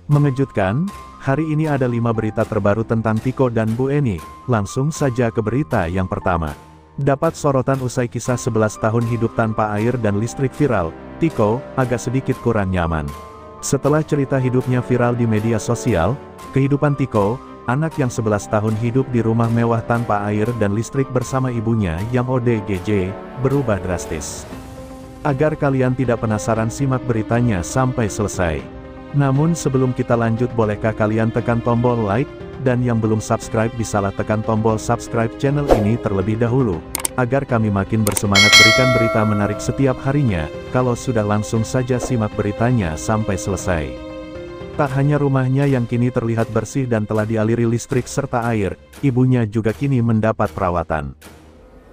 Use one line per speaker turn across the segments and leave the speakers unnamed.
Mengejutkan, hari ini ada 5 berita terbaru tentang Tiko dan Bu Eni. Langsung saja ke berita yang pertama. Dapat sorotan usai kisah 11 tahun hidup tanpa air dan listrik viral, Tiko agak sedikit kurang nyaman. Setelah cerita hidupnya viral di media sosial, kehidupan Tiko, anak yang 11 tahun hidup di rumah mewah tanpa air dan listrik bersama ibunya yang ODGJ, berubah drastis. Agar kalian tidak penasaran, simak beritanya sampai selesai. Namun sebelum kita lanjut, bolehkah kalian tekan tombol like, dan yang belum subscribe bisalah tekan tombol subscribe channel ini terlebih dahulu, agar kami makin bersemangat berikan berita menarik setiap harinya. Kalau sudah, langsung saja simak beritanya sampai selesai. Tak hanya rumahnya yang kini terlihat bersih dan telah dialiri listrik serta air, ibunya juga kini mendapat perawatan.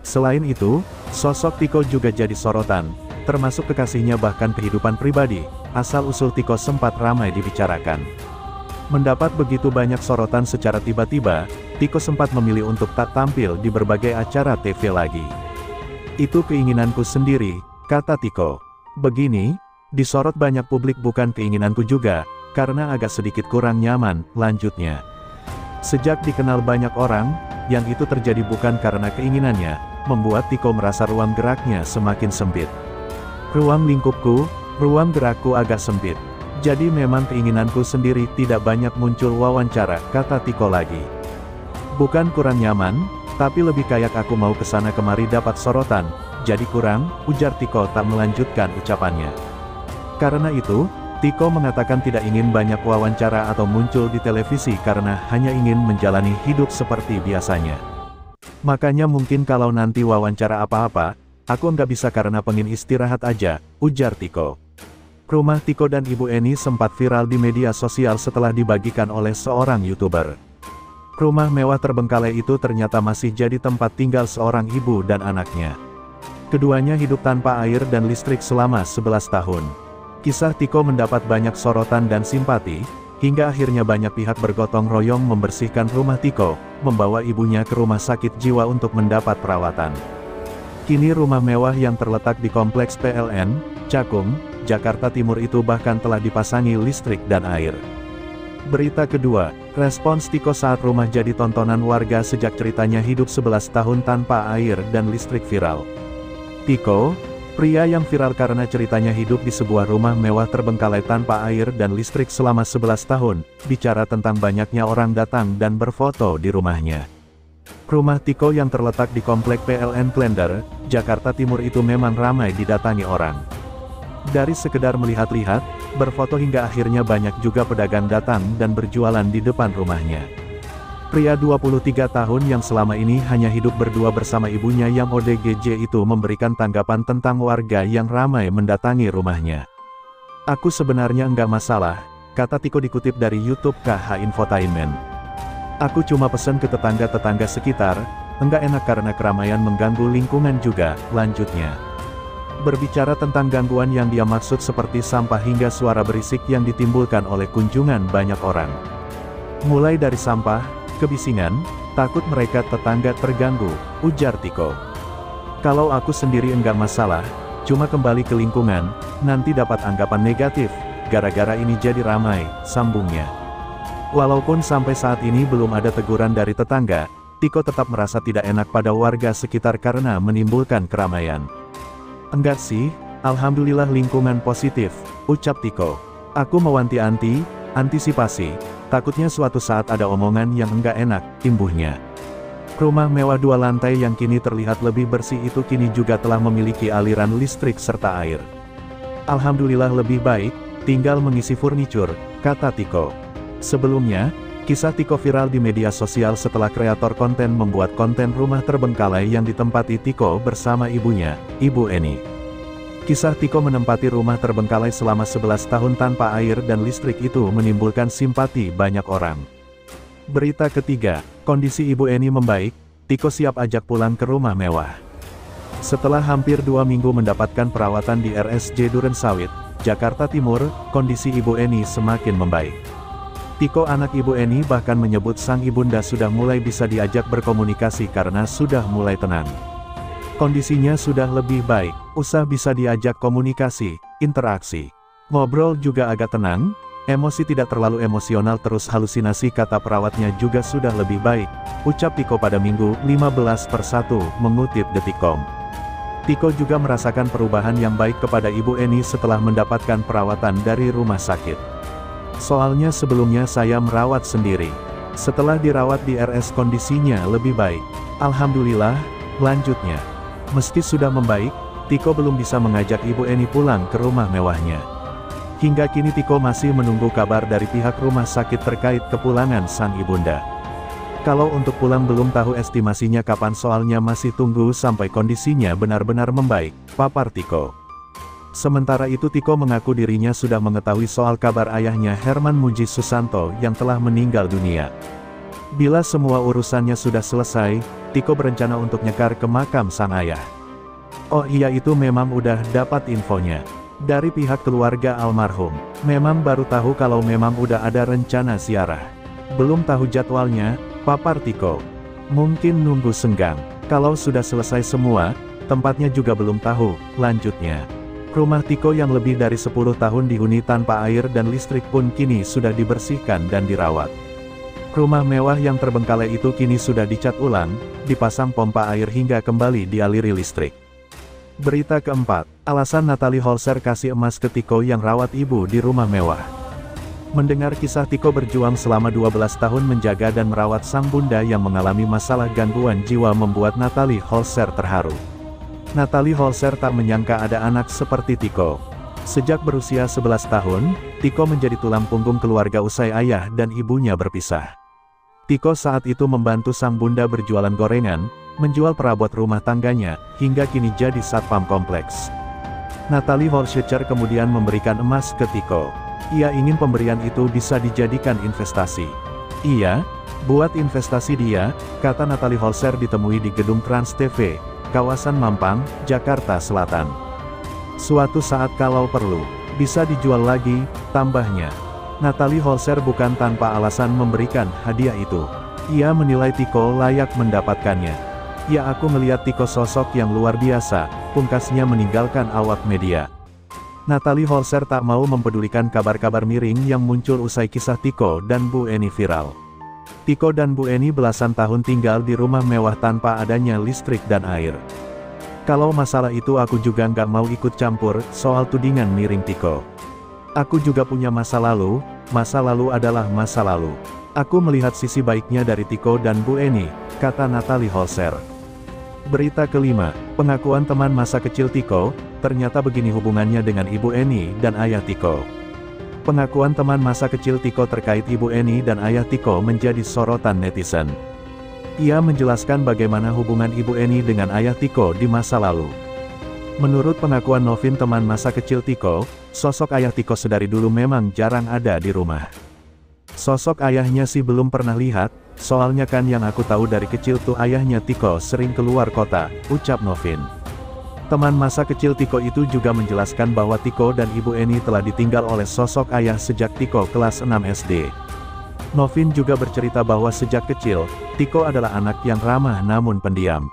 Selain itu, sosok Tiko juga jadi sorotan, termasuk kekasihnya, bahkan kehidupan pribadi, asal-usul Tiko sempat ramai dibicarakan. Mendapat begitu banyak sorotan secara tiba-tiba, Tiko sempat memilih untuk tak tampil di berbagai acara TV lagi. Itu keinginanku sendiri, kata Tiko. Begini, disorot banyak publik bukan keinginanku juga, karena agak sedikit kurang nyaman, lanjutnya. Sejak dikenal banyak orang, yang itu terjadi bukan karena keinginannya, membuat Tiko merasa ruang geraknya semakin sempit. Ruang lingkupku, ruang gerakku agak sempit. Jadi memang keinginanku sendiri, tidak banyak muncul wawancara, kata Tiko lagi. Bukan kurang nyaman, tapi lebih kayak aku mau kesana kemari dapat sorotan, jadi kurang, ujar Tiko tak melanjutkan ucapannya. Karena itu, Tiko mengatakan tidak ingin banyak wawancara atau muncul di televisi karena hanya ingin menjalani hidup seperti biasanya. Makanya mungkin kalau nanti wawancara apa-apa, aku nggak bisa karena pengen istirahat aja, ujar Tiko. Rumah Tiko dan Ibu Eni sempat viral di media sosial setelah dibagikan oleh seorang YouTuber. Rumah mewah terbengkalai itu ternyata masih jadi tempat tinggal seorang ibu dan anaknya. Keduanya hidup tanpa air dan listrik selama 11 tahun. Kisah Tiko mendapat banyak sorotan dan simpati, hingga akhirnya banyak pihak bergotong royong membersihkan rumah Tiko, membawa ibunya ke rumah sakit jiwa untuk mendapat perawatan. Kini rumah mewah yang terletak di Kompleks PLN, Cakung, Jakarta Timur itu bahkan telah dipasangi listrik dan air. Berita kedua, respons Tiko saat rumah jadi tontonan warga sejak ceritanya hidup 11 tahun tanpa air dan listrik viral. Tiko, pria yang viral karena ceritanya hidup di sebuah rumah mewah terbengkalai tanpa air dan listrik selama 11 tahun, bicara tentang banyaknya orang datang dan berfoto di rumahnya. Rumah Tiko yang terletak di Komplek PLN Klender, Jakarta Timur itu memang ramai didatangi orang. Dari sekedar melihat-lihat, berfoto hingga akhirnya banyak juga pedagang datang dan berjualan di depan rumahnya. Pria 23 tahun yang selama ini hanya hidup berdua bersama ibunya yang ODGJ itu memberikan tanggapan tentang warga yang ramai mendatangi rumahnya. Aku sebenarnya enggak masalah, kata Tiko dikutip dari YouTube KH Infotainment. Aku cuma pesan ke tetangga-tetangga sekitar, enggak enak karena keramaian mengganggu lingkungan juga, lanjutnya. Berbicara tentang gangguan yang dia maksud seperti sampah hingga suara berisik yang ditimbulkan oleh kunjungan banyak orang. Mulai dari sampah, kebisingan, takut mereka tetangga terganggu, ujar Tiko. Kalau aku sendiri enggak masalah, cuma kembali ke lingkungan, nanti dapat anggapan negatif, gara-gara ini jadi ramai, sambungnya. Walaupun sampai saat ini belum ada teguran dari tetangga, Tiko tetap merasa tidak enak pada warga sekitar karena menimbulkan keramaian. Enggak sih, alhamdulillah lingkungan positif, ucap Tiko. Aku mewanti-wanti, antisipasi, takutnya suatu saat ada omongan yang enggak enak, imbuhnya. Rumah mewah 2 lantai yang kini terlihat lebih bersih itu kini juga telah memiliki aliran listrik serta air. Alhamdulillah lebih baik, tinggal mengisi furnitur, kata Tiko. Sebelumnya, kisah Tiko viral di media sosial setelah kreator konten membuat konten rumah terbengkalai yang ditempati Tiko bersama ibunya, Ibu Eni. Kisah Tiko menempati rumah terbengkalai selama 11 tahun tanpa air dan listrik itu menimbulkan simpati banyak orang. Berita ketiga, kondisi Ibu Eni membaik, Tiko siap ajak pulang ke rumah mewah. Setelah hampir 2 minggu mendapatkan perawatan di RSJ Durensawit, Jakarta Timur, kondisi Ibu Eni semakin membaik. Tiko anak Ibu Eni bahkan menyebut sang ibunda sudah mulai bisa diajak berkomunikasi karena sudah mulai tenang. Kondisinya sudah lebih baik, usah bisa diajak komunikasi, interaksi. Ngobrol juga agak tenang, Emosi tidak terlalu emosional terus halusinasi kata perawatnya juga sudah lebih baik, ucap Tiko pada Minggu, 15/1, mengutip Detik.com. Tiko juga merasakan perubahan yang baik kepada Ibu Eni setelah mendapatkan perawatan dari rumah sakit. Soalnya sebelumnya saya merawat sendiri. Setelah dirawat di RS kondisinya lebih baik. Alhamdulillah, lanjutnya. Meski sudah membaik, Tiko belum bisa mengajak Ibu Eni pulang ke rumah mewahnya. Hingga kini Tiko masih menunggu kabar dari pihak rumah sakit terkait kepulangan sang ibunda. Kalau untuk pulang belum tahu estimasinya kapan soalnya masih tunggu sampai kondisinya benar-benar membaik, papar Tiko. Sementara itu Tiko mengaku dirinya sudah mengetahui soal kabar ayahnya Herman Muji Susanto yang telah meninggal dunia. Bila semua urusannya sudah selesai, Tiko berencana untuk nyekar ke makam sang ayah. Oh iya, itu memang udah dapat infonya dari pihak keluarga almarhum. Memang baru tahu kalau memang udah ada rencana ziarah. Belum tahu jadwalnya, papar Tiko. Mungkin nunggu senggang. Kalau sudah selesai semua, tempatnya juga belum tahu, lanjutnya. Rumah Tiko yang lebih dari 10 tahun dihuni tanpa air dan listrik pun kini sudah dibersihkan dan dirawat. Rumah mewah yang terbengkalai itu kini sudah dicat ulang, dipasang pompa air hingga kembali dialiri listrik. Berita keempat, alasan Natalie Holzer kasih emas ke Tiko yang rawat ibu di rumah mewah. Mendengar kisah Tiko berjuang selama 12 tahun menjaga dan merawat sang bunda yang mengalami masalah gangguan jiwa membuat Natalie Holzer terharu. Natalie Holzer tak menyangka ada anak seperti Tiko. Sejak berusia 11 tahun, Tiko menjadi tulang punggung keluarga usai ayah dan ibunya berpisah. Tiko saat itu membantu sang bunda berjualan gorengan, menjual perabot rumah tangganya, hingga kini jadi satpam kompleks. Natalie Holzer kemudian memberikan emas ke Tiko. Ia ingin pemberian itu bisa dijadikan investasi. Iya, buat investasi dia, kata Natalie Holzer ditemui di gedung Trans TV, kawasan Mampang, Jakarta Selatan. Suatu saat kalau perlu, bisa dijual lagi, tambahnya. Natalie Holzer bukan tanpa alasan memberikan hadiah itu. Ia menilai Tiko layak mendapatkannya. Ya, aku melihat Tiko sosok yang luar biasa, pungkasnya meninggalkan awak media. Natalie Holzer tak mau mempedulikan kabar-kabar miring yang muncul usai kisah Tiko dan Bu Eni viral. Tiko dan Bu Eni belasan tahun tinggal di rumah mewah tanpa adanya listrik dan air. Kalau masalah itu aku juga nggak mau ikut campur, soal tudingan miring Tiko. Aku juga punya masa lalu adalah masa lalu. Aku melihat sisi baiknya dari Tiko dan Bu Eni, kata Natalie Holzer. Berita kelima, pengakuan teman masa kecil Tiko, ternyata begini hubungannya dengan Ibu Eni dan ayah Tiko. Pengakuan teman masa kecil Tiko terkait Ibu Eni dan ayah Tiko menjadi sorotan netizen. Ia menjelaskan bagaimana hubungan Ibu Eni dengan ayah Tiko di masa lalu. Menurut pengakuan Novin teman masa kecil Tiko, sosok ayah Tiko sedari dulu memang jarang ada di rumah. Sosok ayahnya sih belum pernah lihat, soalnya kan yang aku tahu dari kecil tuh ayahnya Tiko sering keluar kota, ucap Novin. Teman masa kecil Tiko itu juga menjelaskan bahwa Tiko dan Ibu Eni telah ditinggal oleh sosok ayah sejak Tiko kelas 6 SD. Novin juga bercerita bahwa sejak kecil, Tiko adalah anak yang ramah namun pendiam.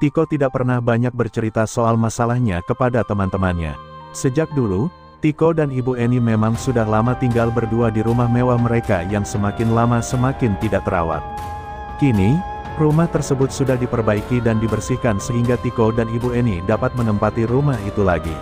Tiko tidak pernah banyak bercerita soal masalahnya kepada teman-temannya. Sejak dulu, Tiko dan Ibu Eni memang sudah lama tinggal berdua di rumah mewah mereka yang semakin lama semakin tidak terawat. Kini, rumah tersebut sudah diperbaiki dan dibersihkan sehingga Tiko dan Ibu Eni dapat menempati rumah itu lagi.